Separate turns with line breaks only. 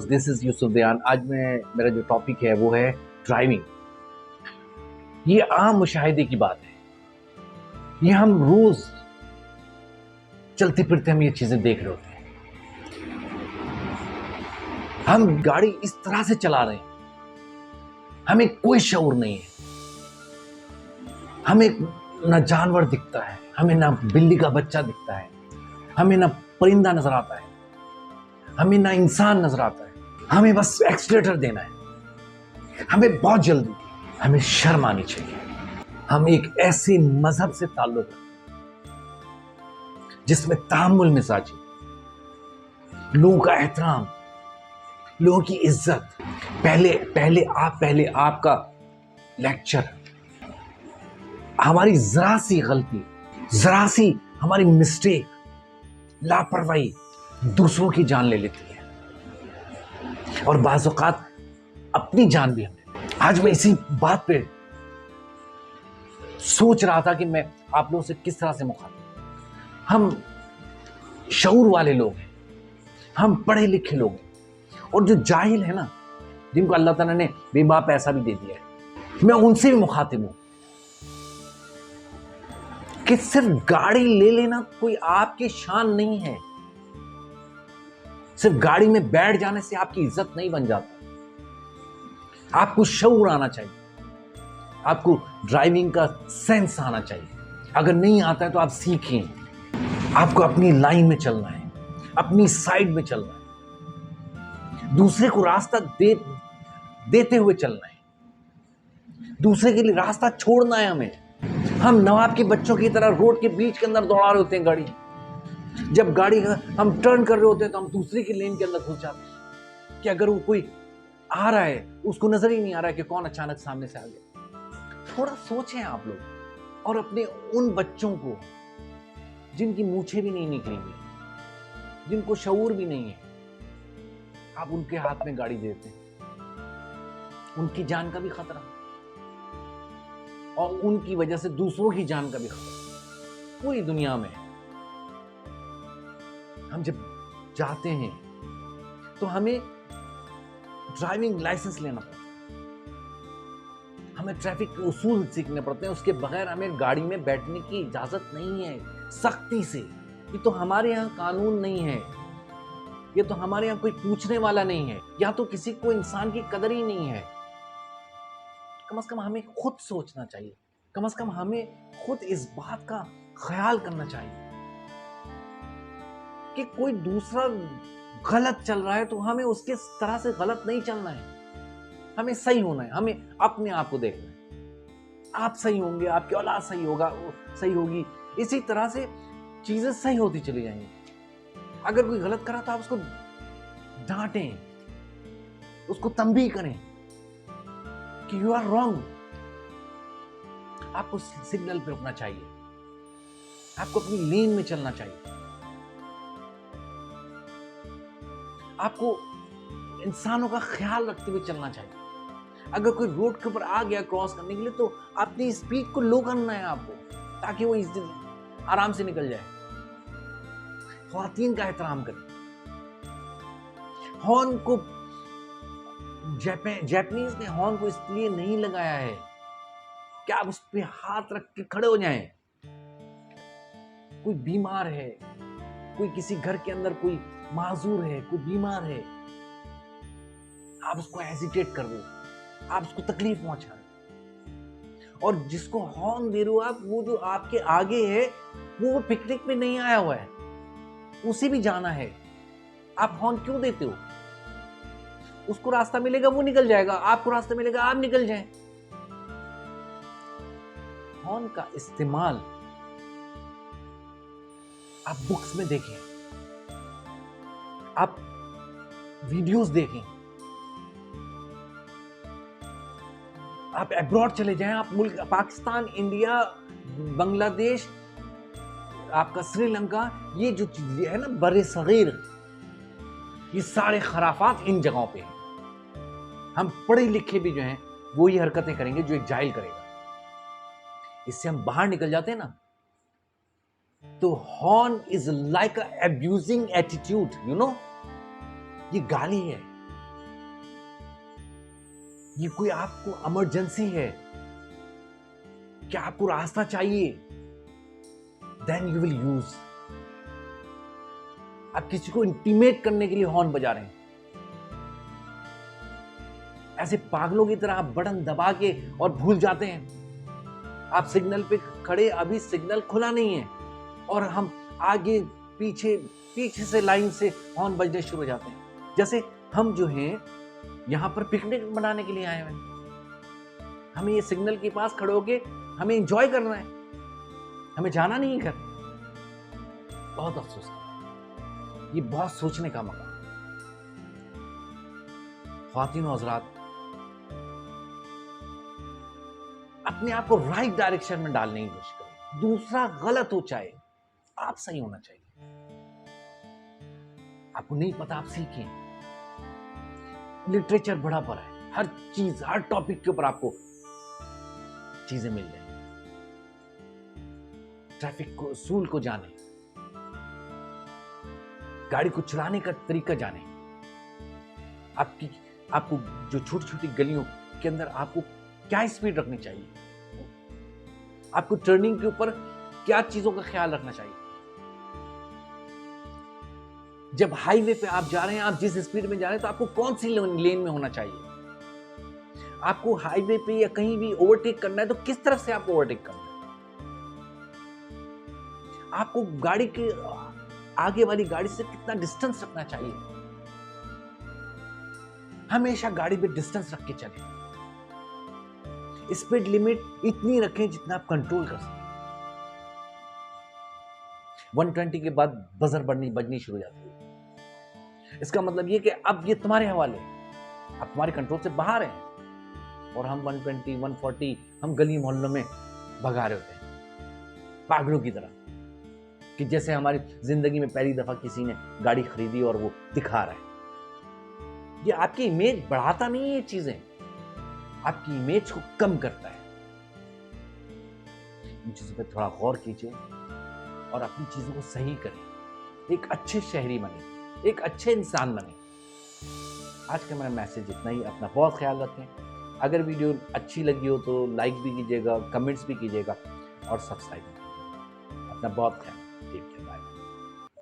This is Yusuf दयान। आज मेरा जो टॉपिक है वो है ड्राइविंग। ये आम मुशाहिदे की बात है, ये हम रोज चलते फिरते हम ये चीजें देख रहे होते हैं। हम गाड़ी इस तरह से चला रहे हैं, हमें कोई शऊर नहीं है। हमें ना जानवर दिखता है, हमें ना बिल्ली का बच्चा दिखता है, हमें ना परिंदा नजर आता है, हमें ना इंसान नजर आता है। हमें बस एक्सीलेटर देना है। हमें बहुत जल्दी, हमें शर्म आनी चाहिए। हम एक ऐसे मजहब से ताल्लुक रखते हैं जिसमें तामुल मिजाजी, लोगों का एहतराम, लोगों की इज्जत। पहले आपका लेक्चर। हमारी जरा सी गलती, जरा सी हमारी मिस्टेक, लापरवाही दूसरों की जान ले लेती है और बाज़ औक़ात अपनी जान भी हमें। आज मैं इसी बात पे सोच रहा था कि मैं आप लोगों से किस तरह से मुखातिब। हम शऊर वाले लोग हैं, हम पढ़े लिखे लोग हैं, और जो जाहिल है ना, जिनको अल्लाह ताला ने बेबाक पैसा भी दे दिया है, मैं उनसे भी मुखातिब हूं कि सिर्फ गाड़ी ले लेना कोई आपकी शान नहीं है। सिर्फ गाड़ी में बैठ जाने से आपकी इज्जत नहीं बन जाता। आपको शऊर आना चाहिए, आपको ड्राइविंग का सेंस आना चाहिए। अगर नहीं आता है तो आप सीखें। आपको अपनी लाइन में चलना है, अपनी साइड में चलना है, दूसरे को रास्ता देते हुए चलना है, दूसरे के लिए रास्ता छोड़ना है हमें। हम नवाब के बच्चों की तरह रोड के बीच के अंदर दौड़ा रहे होते हैं गाड़ी। जब गाड़ी हम टर्न कर रहे होते हैं तो हम दूसरे की लेन के अंदर घुस जाते हैं कि अगर वो कोई आ रहा है, उसको नजर ही नहीं आ रहा है कि कौन अचानक सामने से आ गया। थोड़ा सोचें आप लोग, और अपने उन बच्चों को जिनकी मूछें भी नहीं निकलेंगी, जिनको शऊर भी नहीं है, आप उनके हाथ में गाड़ी देते हैं। उनकी जान का भी खतरा, और उनकी वजह से दूसरों की जान का भी खतरा। पूरी दुनिया में हम जब जाते हैं तो हमें ड्राइविंग लाइसेंस लेना पड़ता है, हमें ट्रैफिक के उसूल सीखने पड़ते हैं। उसके बगैर हमें गाड़ी में बैठने की इजाजत नहीं है, सख्ती से। ये तो हमारे यहाँ कानून नहीं है, ये तो हमारे यहाँ कोई पूछने वाला नहीं है, या तो किसी को इंसान की कदर ही नहीं है। कम से कम हमें खुद सोचना चाहिए, कम से कम हमें खुद इस बात का ख्याल करना चाहिए कि कोई दूसरा गलत चल रहा है तो हमें उसके तरह से गलत नहीं चलना है। हमें सही होना है, हमें अपने आप को देखना है। आप सही होंगे, आपकी औलाद सही होगा, सही होगी, इसी तरह से चीजें सही होती चली जाएंगी। अगर कोई गलत करा तो आप उसको डांटें, उसको तंबीह करें कि यू आर रॉन्ग। आपको सिग्नल पे रुकना चाहिए, आपको अपनी लेन में चलना चाहिए, आपको इंसानों का ख्याल रखते हुए चलना चाहिए। अगर कोई रोड के ऊपर आ गया क्रॉस करने के लिए तो अपनी स्पीड को लो करना है आपको, ताकि वो आराम से निकल जाए। ख्वातीन का एहतराम करें। हॉर्न को जापानीज ने हॉर्न को इसलिए नहीं लगाया है कि आप उस पे हाथ रख के खड़े हो जाएं। कोई बीमार है, कोई किसी घर के अंदर कोई माजूर है, कोई बीमार है, आप उसको हेजिटेट कर दो, आप उसको तकलीफ पहुंचा रहे। और जिसको हॉर्न दे रहे हो आप, वो जो आपके आगे है वो पिकनिक में नहीं आया हुआ है, उसे भी जाना है। आप हॉर्न क्यों देते हो? उसको रास्ता मिलेगा वो निकल जाएगा, आपको रास्ता मिलेगा आप निकल जाएं। हॉर्न का इस्तेमाल आप बुक्स में देखें, आप वीडियोस देखें, आप अब्रॉड चले जाएं, आप मुल्क पाकिस्तान, इंडिया, बांग्लादेश, आपका श्रीलंका, ये जो चीजें है ना बड़े सगीर, ये सारे खराफात इन जगहों पे हैं। हम पढ़े लिखे भी जो हैं वो ही हरकतें करेंगे जो एक जाहिल करेगा। इससे हम बाहर निकल जाते हैं ना, तो horn is like a abusing attitude, you know. ये गाली है, ये कोई आपको इमरजेंसी है, क्या आपको रास्ता चाहिए, देन यू विल यूज। आप किसी को इंटीमेट करने के लिए हॉर्न बजा रहे हैं, ऐसे पागलों की तरह आप बटन दबा के और भूल जाते हैं। आप सिग्नल पे खड़े, अभी सिग्नल खुला नहीं है और हम आगे पीछे पीछे से लाइन से हॉर्न बजने शुरू हो जाते हैं, जैसे हम जो हैं यहां पर पिकनिक मनाने के लिए आए हुए हैं। हमें ये सिग्नल के पास खड़े होके हमें एंजॉय करना है, हमें जाना नहीं घर। बहुत अफसोस, ये बहुत सोचने का मौका। ख्वातीन और हज़रात, अपने आप को राइट डायरेक्शन में डालने की कोशिश करें। दूसरा गलत हो चाहे, आप सही होना चाहिए। आपको नहीं पता, आप सीखें। लिटरेचर बड़ा पड़ा है, हर चीज, हर टॉपिक के ऊपर आपको चीजें मिल जाएंगी। ट्रैफिक को, असूल को जाने, गाड़ी को चलाने का तरीका जाने, आपको जो छोटी छोटी गलियों के अंदर आपको क्या स्पीड रखनी चाहिए, आपको टर्निंग के ऊपर क्या चीजों का ख्याल रखना चाहिए। जब हाईवे पे आप जा रहे हैं, आप जिस स्पीड में जा रहे हैं, तो आपको कौन सी लेन में होना चाहिए। आपको हाईवे पे या कहीं भी ओवरटेक करना है तो किस तरफ से आपको ओवरटेक करना है। आपको गाड़ी के आगे वाली गाड़ी से कितना डिस्टेंस रखना चाहिए। हमेशा गाड़ी पे डिस्टेंस रख के चलें। स्पीड लिमिट इतनी रखें जितना आप कंट्रोल कर सकें। 120 के बाद बजर बजनी शुरू हो जाती है। इसका मतलब ये कि अब ये तुम्हारे हवाले, अब तुम्हारे कंट्रोल से बाहर हैं और हम 120, 140 हम गली मोहल्लों में भगा रहे होते हैं पागलों की तरह, कि जैसे हमारी जिंदगी में पहली दफा किसी ने गाड़ी खरीदी और वो दिखा रहा है। ये आपकी इमेज बढ़ाता नहीं है, ये चीजें आपकी इमेज को कम करता है। इन चीजों पर थोड़ा गौर कीजिए और अपनी चीजों को सही करें। एक अच्छे शहरी बने, एक अच्छे इंसान बने। आज का मेरा मैसेज इतना ही। अपना बहुत ख्याल रखें। अगर वीडियो अच्छी लगी हो तो लाइक भी कीजिएगा, कमेंट्स भी कीजिएगा और सब्सक्राइब भी कीजिएगा। अपना बहुत ख्याल।